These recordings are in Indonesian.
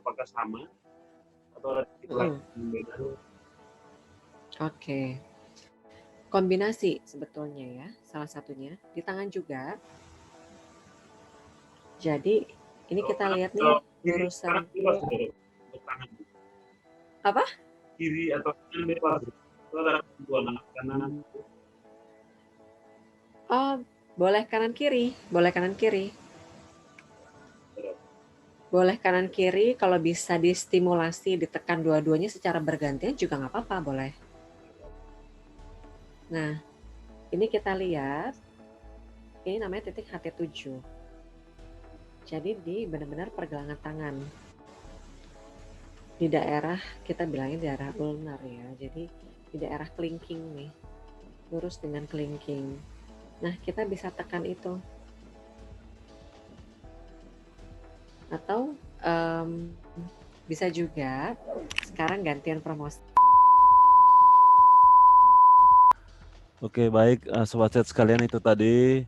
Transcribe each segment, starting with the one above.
apakah sama atau ada titik lain yang beda? Oke. Kombinasi sebetulnya ya, salah satunya di tangan juga. Jadi ini Kalau kita kanan, lihat nih kalau kiri lurusan kanan bebas gitu untuk tangan. apa? Kiri atau kanan bebas. Kalau ada ketentuan kanan. Oh, boleh kanan kiri, boleh kanan kiri. Boleh kanan kiri, kalau bisa distimulasi, ditekan dua-duanya secara bergantian juga nggak apa-apa, boleh. Nah, ini kita lihat, ini namanya titik HT7. Jadi di benar-benar pergelangan tangan. Di daerah, kita bilangnya daerah ulnar ya, jadi di daerah kelingking nih, lurus dengan kelingking. Nah, kita bisa tekan itu. Atau bisa juga sekarang gantian promosi. Oke, baik, Sobat Sehat sekalian, itu tadi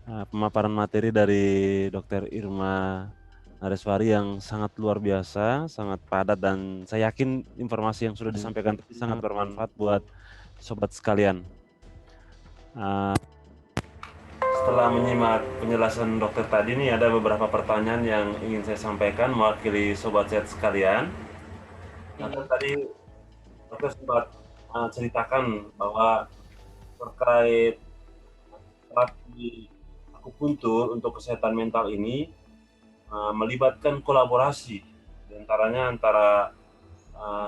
pemaparan materi dari Dr. Irma Nareswari yang sangat luar biasa, sangat padat, dan saya yakin informasi yang sudah disampaikan tadi sangat bermanfaat buat sobat sekalian. Setelah menyimak penjelasan dokter tadi nih, ada beberapa pertanyaan yang ingin saya sampaikan mewakili sobat sehat sekalian. Nah, tadi dokter sempat ceritakan bahwa terkait terapi akupuntur untuk kesehatan mental ini melibatkan kolaborasi, diantaranya antara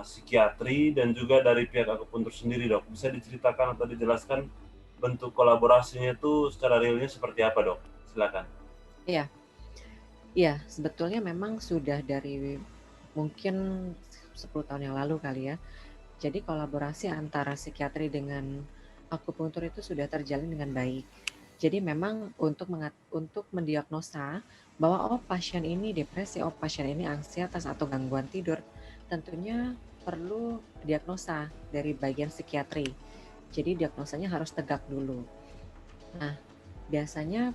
psikiatri dan juga dari pihak akupuntur sendiri, dok. Bisa diceritakan atau dijelaskan bentuk kolaborasinya itu secara realnya seperti apa, dok? Silakan. Iya, iya, sebetulnya memang sudah dari mungkin 10 tahun yang lalu kali ya. Jadi kolaborasi antara psikiatri dengan akupuntur itu sudah terjalin dengan baik. Jadi memang untuk mendiagnosa bahwa pasien ini depresi, pasien ini ansietas atau gangguan tidur, tentunya perlu diagnosa dari bagian psikiatri. Jadi diagnosanya harus tegak dulu. Nah, biasanya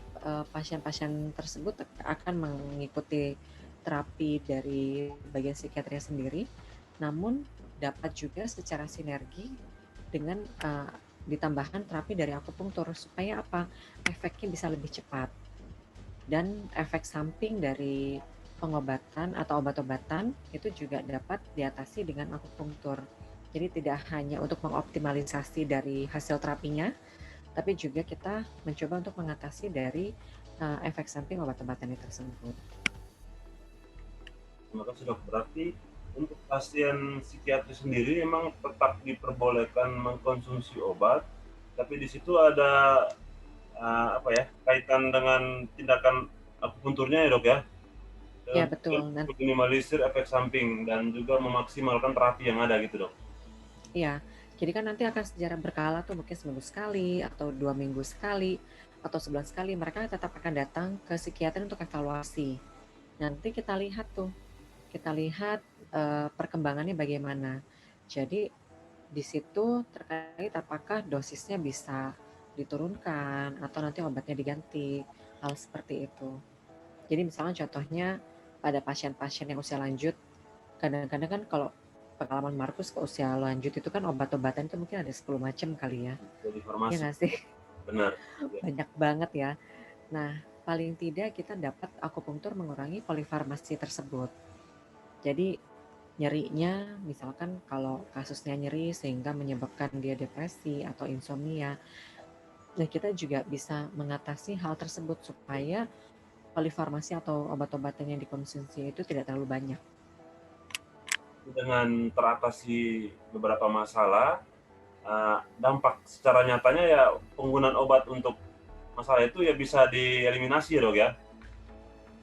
pasien-pasien tersebut akan mengikuti terapi dari bagian psikiatrinya sendiri, namun dapat juga secara sinergi dengan ditambahkan terapi dari akupunktur supaya apa? Efeknya bisa lebih cepat. Dan efek samping dari pengobatan atau obat-obatan itu juga dapat diatasi dengan akupunktur. Jadi tidak hanya untuk mengoptimalisasi dari hasil terapinya, tapi juga kita mencoba untuk mengatasi dari efek samping obat-obatan tersebut. Terima kasih, dok. Berarti untuk pasien psikiatri sendiri memang tetap diperbolehkan mengkonsumsi obat, tapi di situ ada kaitan dengan tindakan akupunturnya ya, dok ya? Ya Dengan betul. untuk minimalisir efek samping dan juga memaksimalkan terapi yang ada gitu, dok. Iya, jadi kan nanti akan secara berkala tuh, mungkin seminggu sekali atau 2 minggu sekali atau sebulan sekali mereka tetap akan datang ke psikiater untuk evaluasi. Nanti kita lihat tuh, perkembangannya bagaimana. Jadi di situ terkait apakah dosisnya bisa diturunkan atau nanti obatnya diganti, hal seperti itu. Jadi misalnya contohnya pada pasien-pasien yang usia lanjut, kadang-kadang kan kalau pengalaman Markus ke usia lanjut itu kan obat-obatan itu mungkin ada 10 macam kali ya. Jadi Ya farmasi. nggak sih? Benar. Banyak banget ya. Nah, paling tidak kita dapat akupunktur mengurangi polifarmasi tersebut. Jadi nyerinya, misalkan kalau kasusnya nyeri sehingga menyebabkan dia depresi atau insomnia, nah kita juga bisa mengatasi hal tersebut supaya polifarmasi atau obat-obatan yang dikonsumsi itu tidak terlalu banyak. Dengan teratasi beberapa masalah, dampak secara nyatanya ya penggunaan obat untuk masalah itu ya bisa dieliminasi ya, dok ya?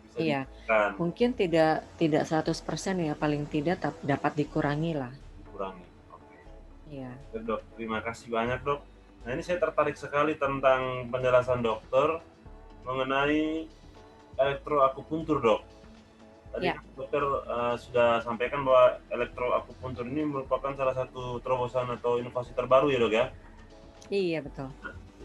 Bisa Iya, dihilangkan, mungkin tidak 100% ya, paling tidak dapat dikurangi lah. dikurangi. Oke. Iya. Oke, dok, terima kasih banyak, dok. Nah, ini saya tertarik sekali tentang penjelasan dokter mengenai elektroakupuntur, dok. Tadi Ya, dokter sudah sampaikan bahwa elektroakupuntur ini merupakan salah satu terobosan atau inovasi terbaru ya, dok ya? iya betul.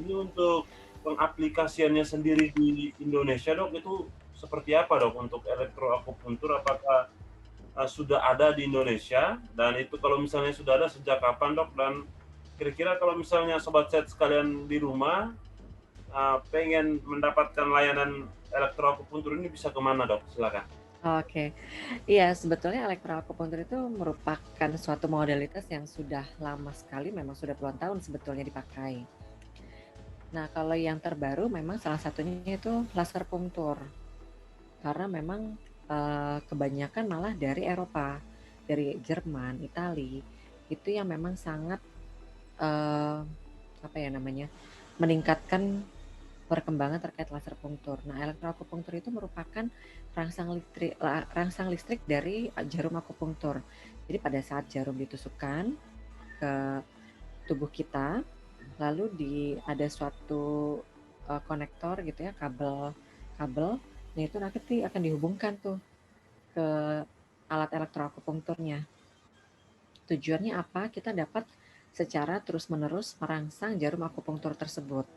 Ini untuk pengaplikasiannya sendiri di Indonesia, dok, itu seperti apa, dok, untuk elektroakupuntur? Apakah sudah ada di Indonesia, dan itu kalau misalnya sudah ada sejak kapan dok? Dan kira-kira kalau misalnya sobat set sekalian di rumah pengen mendapatkan layanan elektroakupuntur ini bisa kemana dok? Silakan. Oke, iya sebetulnya elektroakupuntur itu merupakan suatu modalitas yang sudah lama sekali, memang sudah puluhan tahun sebetulnya dipakai. Nah kalau yang terbaru memang salah satunya itu laser punctur, karena memang kebanyakan malah dari Eropa, dari Jerman, Itali, itu yang memang sangat apa ya namanya, meningkatkan perkembangan terkait laser punctur. Nah, elektroakupunktur itu merupakan rangsang listrik dari jarum akupunktur. Jadi pada saat jarum ditusukkan ke tubuh kita, lalu ada suatu konektor gitu ya, kabel, nah itu nanti akan dihubungkan tuh ke alat elektroakupunkturnya. Tujuannya apa? Kita dapat secara terus-menerus merangsang jarum akupunktur tersebut.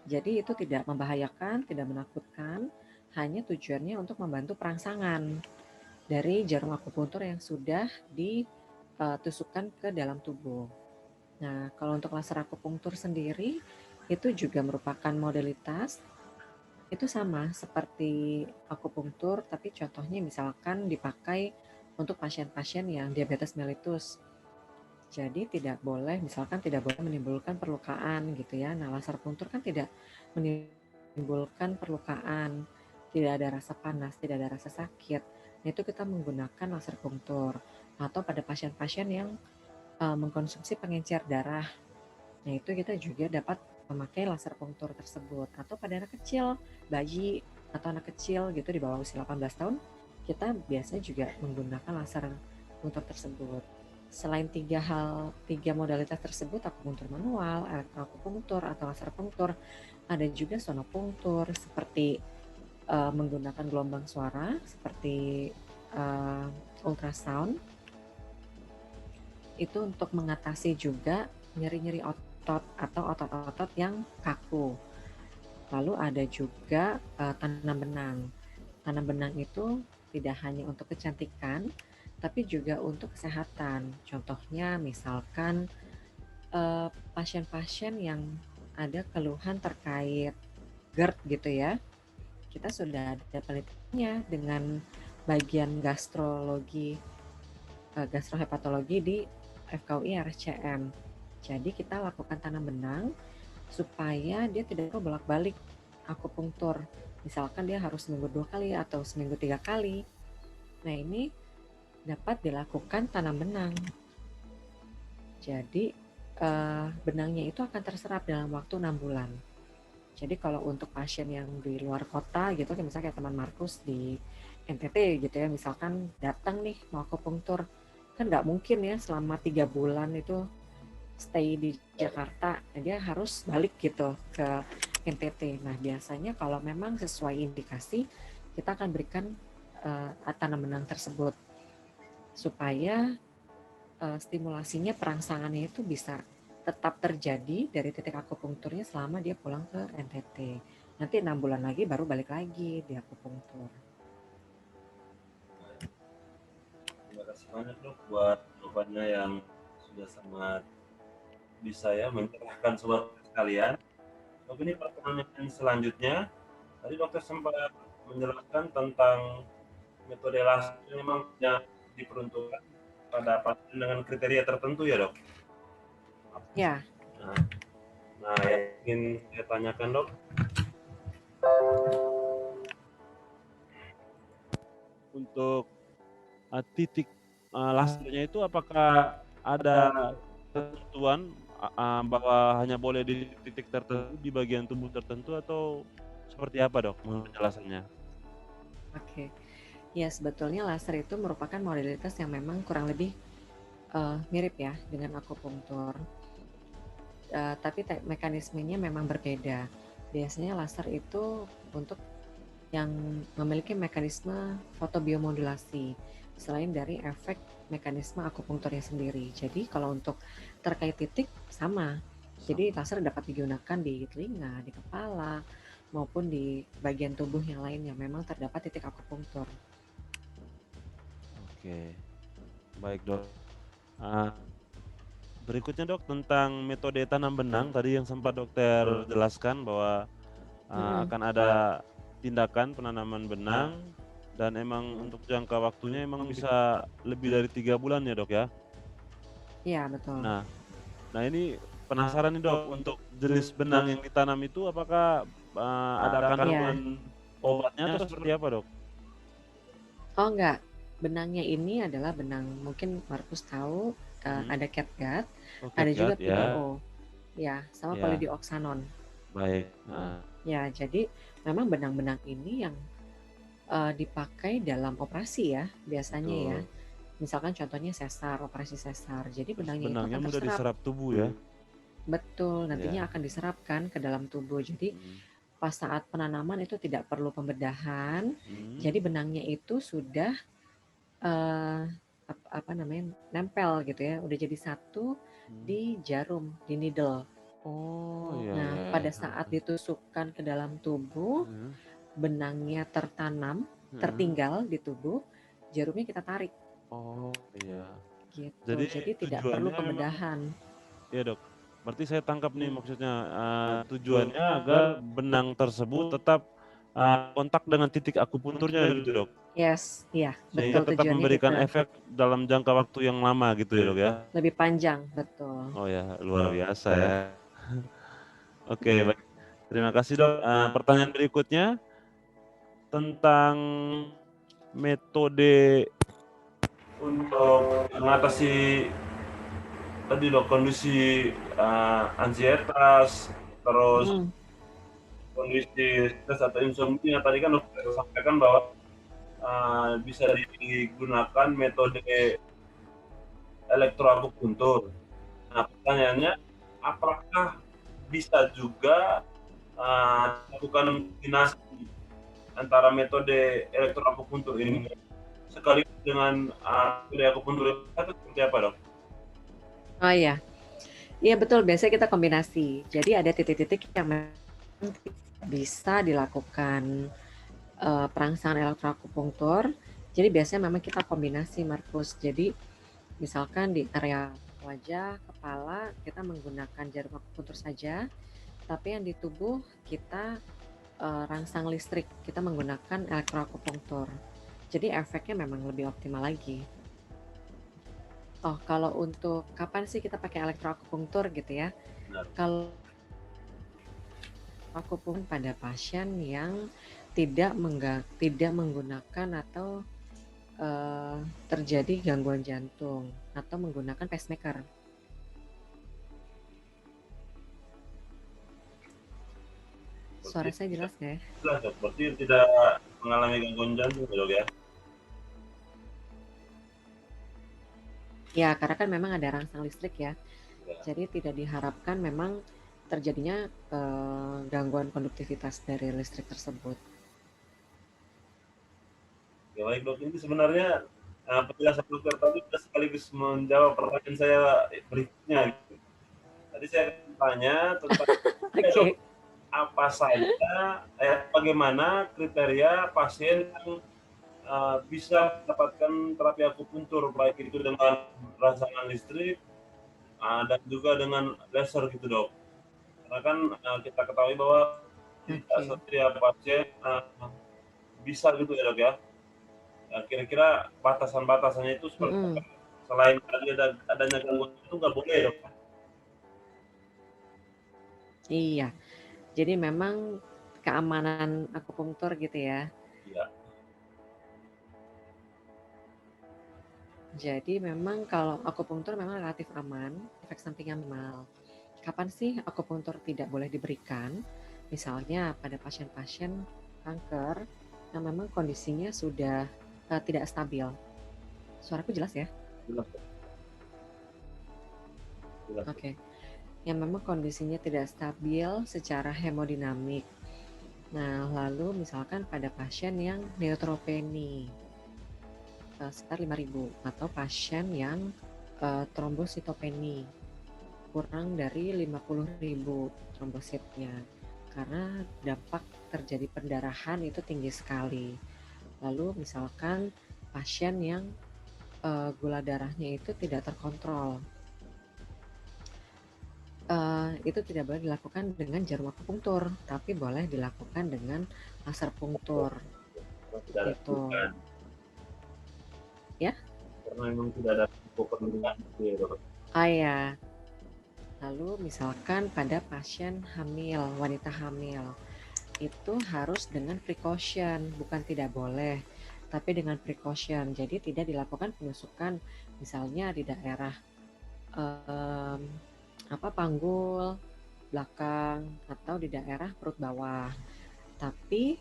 Jadi itu tidak membahayakan, tidak menakutkan, hanya tujuannya untuk membantu perangsangan dari jarum akupunktur yang sudah ditusukkan ke dalam tubuh. Nah, kalau untuk laser akupunktur sendiri, itu juga merupakan modalitas, itu sama seperti akupunktur, tapi contohnya misalkan dipakai untuk pasien-pasien yang diabetes mellitus. Jadi misalkan tidak boleh menimbulkan perlukaan gitu ya. Nah, laser punctur kan tidak menimbulkan perlukaan, tidak ada rasa panas, tidak ada rasa sakit. Nah, itu kita menggunakan laser punctur. Atau pada pasien-pasien yang mengkonsumsi pengencer darah. Nah, itu kita juga dapat memakai laser punctur tersebut. Atau pada anak kecil, bayi atau anak kecil gitu di bawah usia 18 tahun, kita biasanya juga menggunakan laser punctur tersebut. Selain tiga modalitas tersebut, akupunktur manual, elektroakupunktur atau laser punctur, ada juga sonopunktur seperti menggunakan gelombang suara seperti ultrasound. Itu untuk mengatasi juga nyeri-nyeri otot atau otot-otot yang kaku. Lalu ada juga tanam benang. Tanam benang itu tidak hanya untuk kecantikan, tapi juga untuk kesehatan. Contohnya misalkan pasien-pasien yang ada keluhan terkait GERD gitu ya. Kita sudah ada penelitiannya dengan bagian gastrohepatologi di FKUI RSCM. Jadi kita lakukan tanam benang supaya dia tidak perlu bolak-balik akupunktur. Misalkan dia harus seminggu 2 kali atau seminggu 3 kali. Nah ini dapat dilakukan tanam benang. Jadi benangnya itu akan terserap dalam waktu 6 bulan. Jadi kalau untuk pasien yang di luar kota gitu, misalnya kayak teman Markus di NTT gitu ya, misalkan datang nih mau akupunktur, kan nggak mungkin ya selama 3 bulan itu stay di Jakarta, dia harus balik gitu ke NTT. Nah biasanya kalau memang sesuai indikasi, kita akan berikan tanam benang tersebut supaya stimulasinya, perangsangannya itu bisa tetap terjadi dari titik akupunkturnya selama dia pulang ke NTT. Nanti 6 bulan lagi baru balik lagi di akupunktur. Terima kasih banyak dok buat jawabannya yang sudah sangat bisa ya mencerahkan sobat sekalian. Dok, ini pertanyaan selanjutnya. Tadi dokter sempat menjelaskan tentang metode laser yang memang diperuntukkan pada pasien dengan kriteria tertentu ya dok? Ya. Nah yang ingin saya tanyakan dok, untuk titik lasernya itu apakah ada ketentuan bahwa hanya boleh di titik tertentu di bagian tubuh tertentu atau seperti apa dok penjelasannya? Oke. Ya sebetulnya laser itu merupakan modalitas yang memang kurang lebih mirip ya dengan akupunktur. Tapi mekanismenya memang berbeda. Biasanya laser itu untuk yang memiliki mekanisme fotobiomodulasi selain dari efek mekanisme akupunkturnya sendiri. Jadi kalau untuk terkait titik sama. Jadi laser dapat digunakan di telinga, di kepala, maupun di bagian tubuh yang lain yang memang terdapat titik akupunktur. Oke, baik dok. Ah, berikutnya dok tentang metode tanam benang tadi yang sempat dokter jelaskan bahwa Mm-mm. akan ada tindakan penanaman benang dan emang untuk jangka waktunya emang bisa lebih dari 3 bulan ya dok ya. Iya, betul. Nah, nah ini penasaran nih dok untuk jenis benang yang ditanam itu apakah ada Iya. kandungan obatnya atau seperti apa dok? Oh enggak, benangnya ini adalah benang, mungkin Markus tahu, ada catgut, Oh ada juga catgut ya, PDO, ya, sama ya polydioxanon. baik. Ya, jadi memang benang-benang ini yang dipakai dalam operasi ya, biasanya ya. Betul. Misalkan contohnya sesar, operasi sesar. Jadi Terus benangnya itu benangnya akan mudah terserap. diserap tubuh ya. Betul, nantinya Ya. akan diserapkan ke dalam tubuh. Jadi pas saat penanaman itu tidak perlu pembedahan. Jadi benangnya itu sudah apa namanya, nempel gitu ya, udah jadi satu di jarum, di needle. Oh iya Nah, iya. pada saat ditusukkan ke dalam tubuh, benangnya tertanam, tertinggal di tubuh, jarumnya kita tarik. Oh iya. Gitu. Jadi Jadi tidak perlu tujuannya memang pembedahan. ya dok. Berarti saya tangkap nih maksudnya tujuannya agar benang tersebut tetap kontak dengan titik akupunturnya gitu dok. Yes, iya, Sehingga betul, tetap tujuannya memberikan gitu. efek dalam jangka waktu yang lama gitu ya dok ya. Lebih panjang, betul. Oh ya, luar biasa ya. Oke, baik. Terima kasih dok. Pertanyaan berikutnya tentang metode untuk mengatasi tadi dok kondisi ansietas, terus kondisi stres atau insomnia. Tadi kan dokter sampaikan bahwa bisa digunakan metode elektroakupuntur. Nah, pertanyaannya, apakah bisa juga dilakukan kombinasi antara metode elektroakupuntur ini sekaligus dengan metode akupuntur itu seperti apa dok? Oh iya, iya betul. Biasanya kita kombinasi. Jadi ada titik-titik yang memang bisa dilakukan perangsangan elektroakupunktur. Jadi biasanya memang kita kombinasi, Markus. Jadi misalkan di area wajah, kepala, kita menggunakan jarum akupuntur saja. Tapi yang di tubuh kita rangsang listrik, kita menggunakan elektroakupunktur. Jadi efeknya memang lebih optimal lagi. Oh, kalau untuk kapan sih kita pakai elektroakupunktur gitu ya? Benar. Kalau akupunktur pada pasien yang tidak menggunakan atau terjadi gangguan jantung atau menggunakan pacemaker. Suara saya jelas nggak ya? Jelas dok, berarti tidak mengalami gangguan jantung dok ya? Ya, karena kan memang ada rangsang listrik ya. Jadi tidak diharapkan memang terjadinya gangguan konduktivitas dari listrik tersebut. Ya baik dok, ini sebenarnya penjelasan dokter tadi sudah sekaligus menjawab pertanyaan saya berikutnya. Gitu. Tadi saya tanya tentang Oke. apa saja, bagaimana kriteria pasien yang bisa mendapatkan terapi akupuntur, baik itu dengan rangsangan listrik dan juga dengan laser gitu dok. Karena kan kita ketahui bahwa tidak setiap pasien bisa gitu ya dok ya. Kira-kira batasan-batasannya itu seperti apa? Selain tadi adanya gangguan itu nggak boleh dok? Iya, jadi memang keamanan akupunktur gitu ya. Iya. Jadi memang kalau akupunktur memang relatif aman, efek sampingnya minimal. Kapan sih akupunktur tidak boleh diberikan? Misalnya pada pasien-pasien kanker yang memang kondisinya sudah tidak stabil. Suaraku jelas ya? Jelas. Oke. Yang memang kondisinya tidak stabil secara hemodinamik. Nah, lalu misalkan pada pasien yang neutropeni sekitar 5.000 atau pasien yang trombositopeni kurang dari 50.000 trombositnya karena dampak terjadi pendarahan itu tinggi sekali. Lalu misalkan pasien yang gula darahnya itu tidak terkontrol. Itu tidak boleh dilakukan dengan jarum akupunktur, tapi boleh dilakukan dengan laser punktur. Karena tidak ada Gitu. rujukan. Ya? Karena memang tidak ada perlindungan gitu ya, Dok. Ya. Lalu misalkan pada pasien hamil, wanita hamil, itu harus dengan precaution, bukan tidak boleh, tapi dengan precaution. Jadi tidak dilakukan penusukan misalnya di daerah panggul belakang atau di daerah perut bawah. Tapi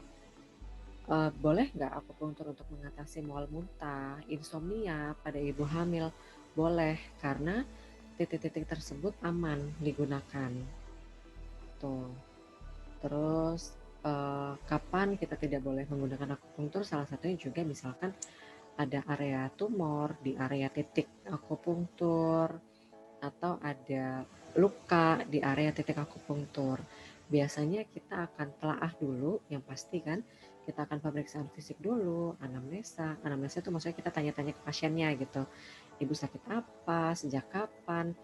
boleh nggak akupunktur untuk mengatasi mual muntah, insomnia pada ibu hamil? Boleh, karena titik-titik tersebut aman digunakan. Tuh. Terus kapan kita tidak boleh menggunakan akupunktur? Salah satunya juga misalkan ada area tumor di area titik akupunktur, atau ada luka di area titik akupunktur. Biasanya kita akan telaah dulu, yang pasti kan kita akan pemeriksaan fisik dulu, anamnesa. Anamnesa itu maksudnya kita tanya-tanya ke pasiennya gitu. Ibu sakit apa, sejak kapan.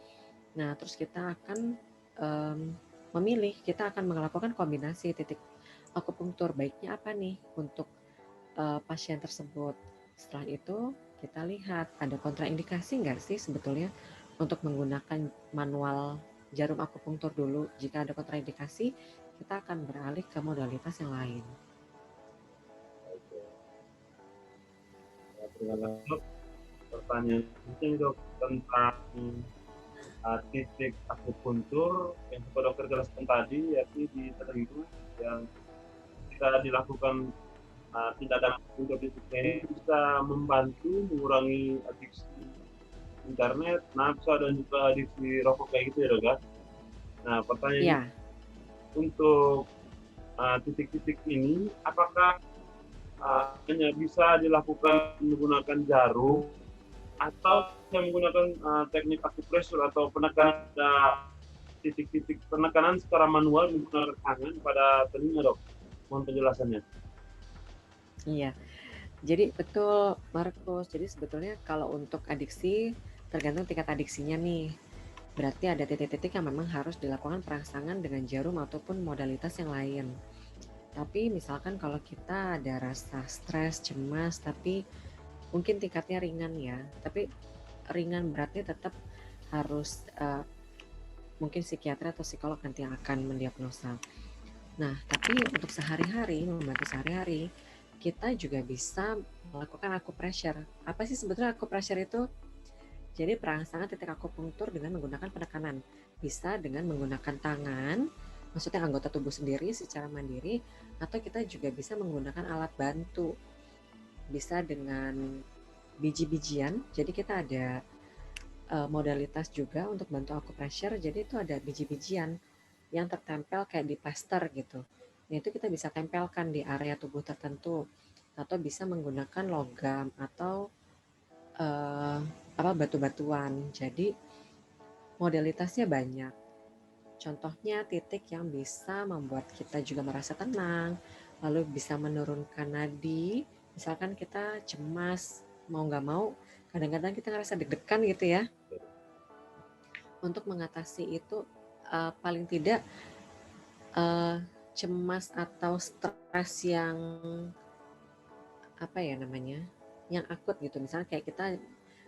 Nah, terus kita akan memilih, kita akan melakukan kombinasi titik akupunktur, baiknya apa nih untuk pasien tersebut. Setelah itu kita lihat ada kontraindikasi nggak sih sebetulnya untuk menggunakan manual jarum akupunktur dulu. Jika ada kontraindikasi, kita akan beralih ke modalitas yang lain. Oke. Nah, terima kasih, Dok. Pertanyaan mungkin, Dok, tentang titik akupunktur yang Bapak Dokter jelaskan tadi, yakni di telinga yang jika dilakukan tindakan akupunktur titiknya ini bisa membantu mengurangi adiksi internet, nafsa, dan juga adiksi rokok kayak gitu ya, Dok ya. Nah, pertanyaan untuk titik-titik ini, apakah hanya bisa dilakukan menggunakan jarum atau yang menggunakan teknik akupresur atau penekanan titik-titik penekanan secara manual menggunakan tangan pada telinga, Dok? Mohon penjelasannya. Iya, jadi betul Markus. Jadi sebetulnya kalau untuk adiksi tergantung tingkat adiksinya nih. Berarti ada titik-titik yang memang harus dilakukan perangsangan dengan jarum ataupun modalitas yang lain. Tapi misalkan kalau kita ada rasa stres, cemas, tapi mungkin tingkatnya ringan ya, tapi ringan beratnya tetap harus mungkin psikiater atau psikolog nanti yang akan mendiagnosa. Nah, tapi untuk sehari-hari, membantu sehari-hari, kita juga bisa melakukan acupressure. Apa sih sebetulnya acupressure itu? Jadi perangsangan titik akupunktur dengan menggunakan penekanan. Bisa dengan menggunakan tangan, maksudnya anggota tubuh sendiri secara mandiri, atau kita juga bisa menggunakan alat bantu. Bisa dengan biji-bijian, jadi kita ada modalitas juga untuk bantu acupressure, jadi itu ada biji-bijian yang tertempel kayak di plaster gitu. Nah, itu kita bisa tempelkan di area tubuh tertentu, atau bisa menggunakan logam atau batu-batuan. Jadi modalitasnya banyak. Contohnya titik yang bisa membuat kita juga merasa tenang, lalu bisa menurunkan nadi. Misalkan kita cemas, mau nggak mau, kadang-kadang kita ngerasa deg-degan gitu ya. Untuk mengatasi itu paling tidak cemas atau stres yang yang akut gitu. Misalnya kayak kita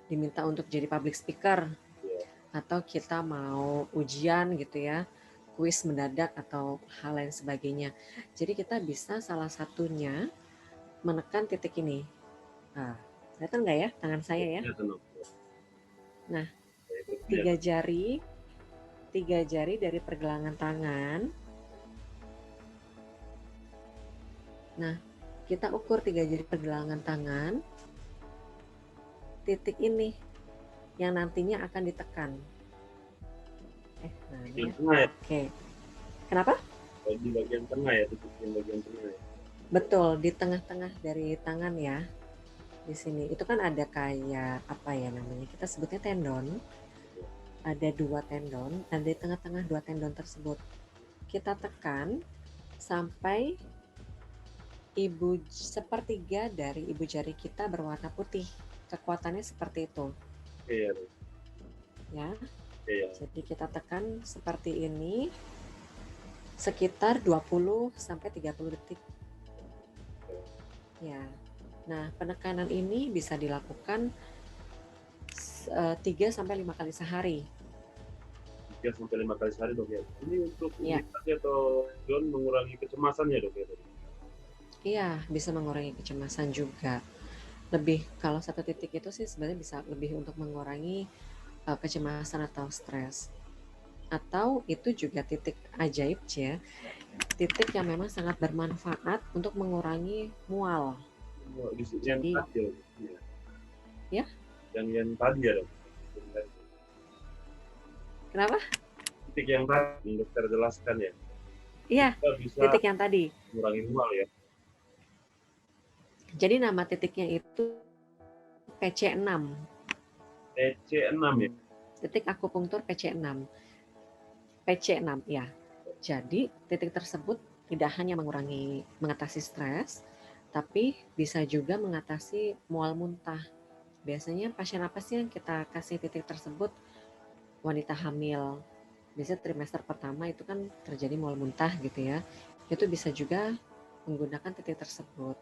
diminta untuk jadi public speaker, atau kita mau ujian gitu ya, kuis mendadak atau hal lain sebagainya. Jadi kita bisa salah satunya menekan titik ini. Nah, kelihatan nggak ya tangan saya ya? Nah, tiga jari dari pergelangan tangan. Nah, kita ukur 3 jari pergelangan tangan. Titik ini yang nantinya akan ditekan. Oke. Kenapa? Di bagian tengah ya, titik yang bagian tengah ya. Betul, di tengah-tengah dari tangan ya. Di sini itu kan ada kayak kita sebutnya tendon. Ada 2 tendon, dan di tengah-tengah 2 tendon tersebut kita tekan sampai sepertiga dari ibu jari kita berwarna putih. kekuatannya seperti itu, Iya, Dok. ya. Iya. Jadi kita tekan seperti ini sekitar 20 sampai 30 detik. Ya. Nah, penekanan ini bisa dilakukan 3 sampai 5 kali sehari. 3 sampai 5 kali sehari, Dok, ya. Ini untuk Iya. iritasi atau tujuan mengurangi kecemasan ya, Dok, ya, Dok? Iya, bisa mengurangi kecemasan juga. Lebih kalau satu titik itu sih sebenarnya bisa lebih untuk mengurangi kecemasan atau stres. Atau itu juga titik ajaib ya, titik yang memang sangat bermanfaat untuk mengurangi mual. Oh, yang Jadi, tadi ya, Dok? Iya. ya, Yang tadi ya, Dok? kenapa? Titik yang tadi yang dokter jelaskan ya. Iya, Kita bisa titik yang tadi. mengurangi mual ya. Jadi nama titiknya itu PC6. PC6 ya. Titik akupunktur PC6. PC6 ya. Jadi titik tersebut tidak hanya mengatasi stres, tapi bisa juga mengatasi mual muntah. Biasanya pasien apa sih yang kita kasih titik tersebut? Wanita hamil. Biasanya trimester pertama itu kan terjadi mual muntah gitu ya. Itu bisa juga menggunakan titik tersebut.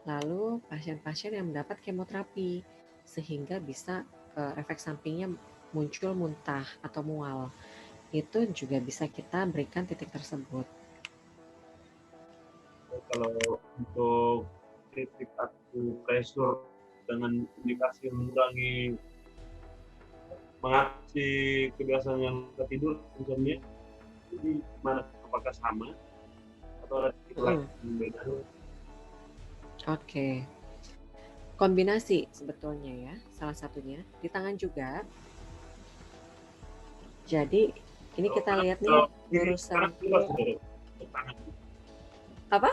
Lalu pasien-pasien yang mendapat kemoterapi sehingga bisa efek sampingnya muncul muntah atau mual. Itu juga bisa kita berikan titik tersebut. Kalau untuk titik akupressur dengan indikasi mengurangi mengatasi kebiasaan yang ketidur insomnia, jadi mana apakah sama atau ada titik lain yang beda? Oke. Kombinasi sebetulnya ya, salah satunya di tangan juga. Jadi ini kita lihat nih urusan apa?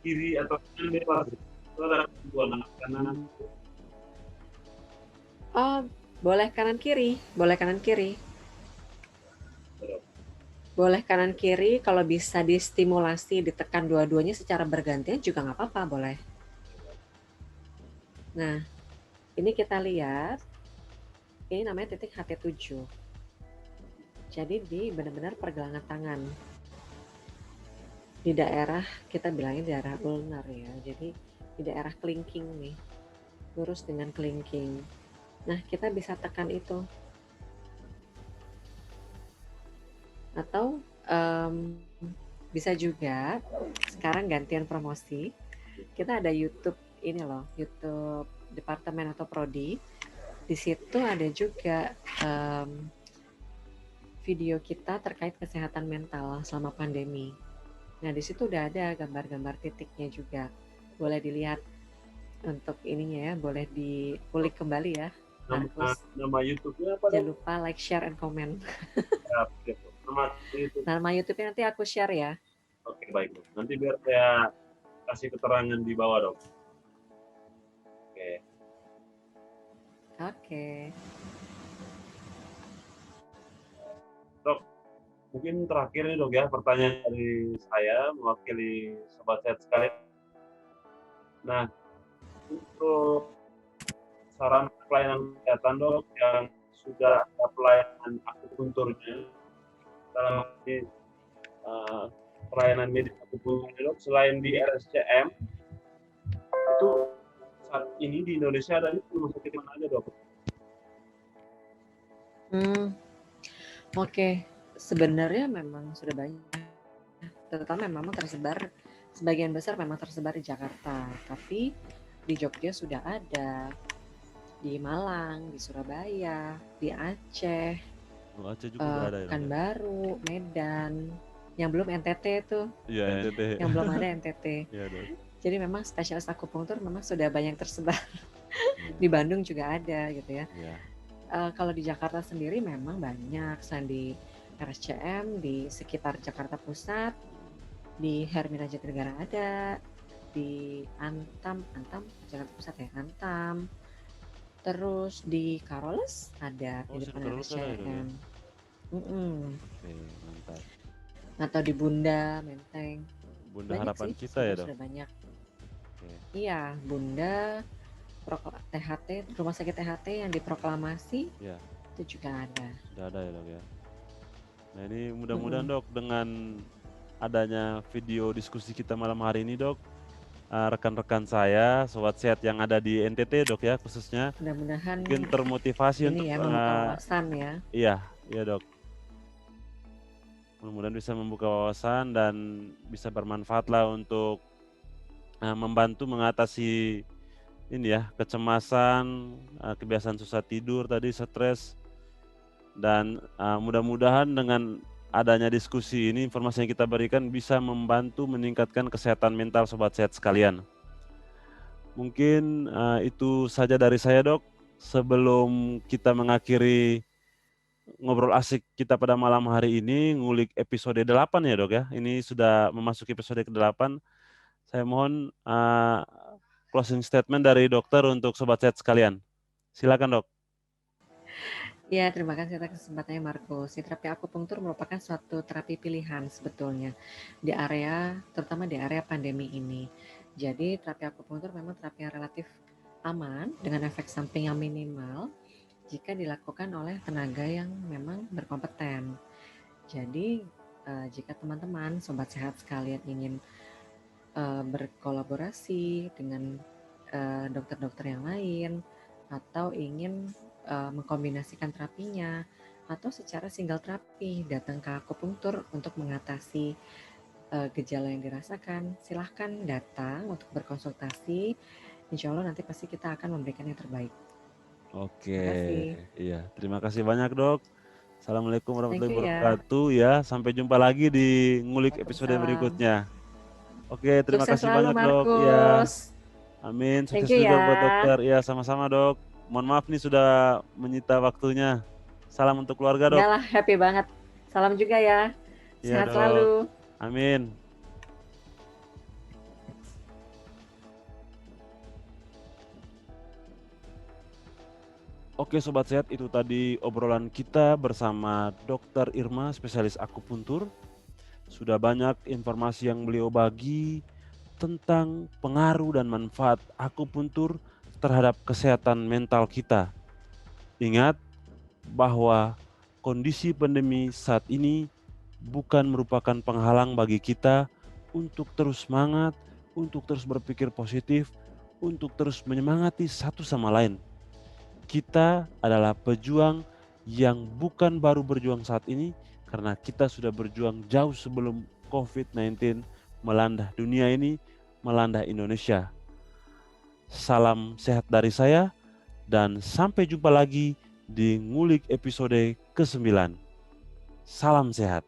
Kiri atau kanan bebas. Ada ketentuan kanan. Oh, boleh kanan kiri, boleh kanan kiri. Boleh kanan kiri, kalau bisa distimulasi, ditekan dua-duanya secara bergantian juga nggak apa-apa, boleh. Nah, ini kita lihat, ini namanya titik HT7. Jadi di benar-benar pergelangan tangan. Di daerah, kita bilangnya daerah ulnar ya, jadi di daerah kelingking nih, lurus dengan kelingking. Nah, kita bisa tekan itu. Atau bisa juga, sekarang gantian promosi, kita ada YouTube ini loh, YouTube Departemen atau Prodi. Di situ ada juga video kita terkait kesehatan mental selama pandemi. Nah, di situ udah ada gambar-gambar titiknya juga. Boleh dilihat untuk ininya ya, boleh dikulik kembali ya. Nama YouTube-nya apa? Jangan lupa like, share, and comment. Nama YouTube-nya nanti aku share ya. Oke, baik, Dok. Nanti biar saya kasih keterangan di bawah, Dok. Oke. Dok, mungkin terakhir nih, Dok, ya, pertanyaan dari saya mewakili sobat sehat sekalian. Nah, untuk saran pelayanan kesehatan, Dok, yang sudah ada pelayanan akupunturnya dalam ini pelayanan medis akupuntur, Dok, selain di RSCM itu saat ini di Indonesia ada di rumah sakit mana aja, Dok? Oke, sebenarnya memang sudah banyak, terutama memang tersebar, sebagian besar memang tersebar di Jakarta, tapi di Jogja sudah ada, di Malang, di Surabaya, di Aceh, Aceh juga ada ya, Pekanbaru, Medan, yang belum NTT tuh, iya, NTT. yang belum ada NTT. Iya, Dok. Jadi memang spesialis akupunktur memang sudah banyak tersebar. Di Bandung juga ada gitu ya. Kalau di Jakarta sendiri memang banyak, selain di RSCM, di sekitar Jakarta Pusat, di Hermina Jatinegara ada, di Antam Jakarta Pusat ya, Antam. Terus di Karoles ada di depan RSCM. Mantap. Atau di Bunda, Menteng. Bunda banyak Harapan sih, Kita ya, Dok? sudah banyak. Iya, Bunda, THT, rumah sakit THT yang diproklamasi Ya, itu juga ada. sudah ada ya dok ya. Nah ini mudah-mudahan dok dengan adanya video diskusi kita malam hari ini dok, rekan-rekan saya, sobat sehat yang ada di NTT dok ya khususnya, Mudah-mudahan mungkin termotivasi untuk ini ya membuka wawasan ya. iya dok. Mudah-mudahan bisa membuka wawasan dan bisa bermanfaat lah untuk membantu mengatasi ini ya kecemasan, kebiasaan susah tidur tadi, stres, dan mudah-mudahan dengan adanya diskusi ini, informasi yang kita berikan bisa membantu meningkatkan kesehatan mental sobat sehat sekalian. Mungkin itu saja dari saya dok. Sebelum kita mengakhiri ngobrol asik kita pada malam hari ini, ngulik episode 8 ya dok ya. Ini sudah memasuki episode ke-8. Saya mohon closing statement dari dokter untuk sobat sehat sekalian. Silakan dok. Ya, terima kasih atas kesempatannya Markus. Terapi akupunktur merupakan suatu terapi pilihan sebetulnya di area, terutama di area pandemi ini. Jadi terapi akupunktur memang terapi yang relatif aman dengan efek samping yang minimal jika dilakukan oleh tenaga yang memang berkompeten. Jadi jika teman-teman sobat sehat sekalian ingin berkolaborasi dengan dokter-dokter yang lain atau ingin mengkombinasikan terapinya atau secara single terapi datang ke akupunktur untuk mengatasi gejala yang dirasakan, silahkan datang untuk berkonsultasi. Insya Allah nanti pasti kita akan memberikan yang terbaik. Oke, iya. Terima kasih banyak dok. Assalamualaikum warahmatullahi Thank you ya. wabarakatuh ya. Sampai jumpa lagi di ngulik episode Waalaikumsalam. berikutnya. Oke, terima Sukses kasih selalu banyak dok. Ya, Markus. amin. Sukses Thank you juga ya. buat dokter. Ya, sama-sama dok. Mohon maaf nih sudah menyita waktunya. Salam untuk keluarga dok. Enggak lah, happy banget. Salam juga ya. Iya Sehat dok. selalu. Amin. Oke sobat sehat, itu tadi obrolan kita bersama Dr. Irma, spesialis akupuntur. Sudah banyak informasi yang beliau bagi tentang pengaruh dan manfaat akupuntur terhadap kesehatan mental kita. Ingat bahwa kondisi pandemi saat ini bukan merupakan penghalang bagi kita untuk terus semangat, untuk terus berpikir positif, untuk terus menyemangati satu sama lain. Kita adalah pejuang yang bukan baru berjuang saat ini, karena kita sudah berjuang jauh sebelum COVID-19 melanda dunia ini, melanda Indonesia. Salam sehat dari saya, dan sampai jumpa lagi di ngulik episode ke-9. Salam sehat.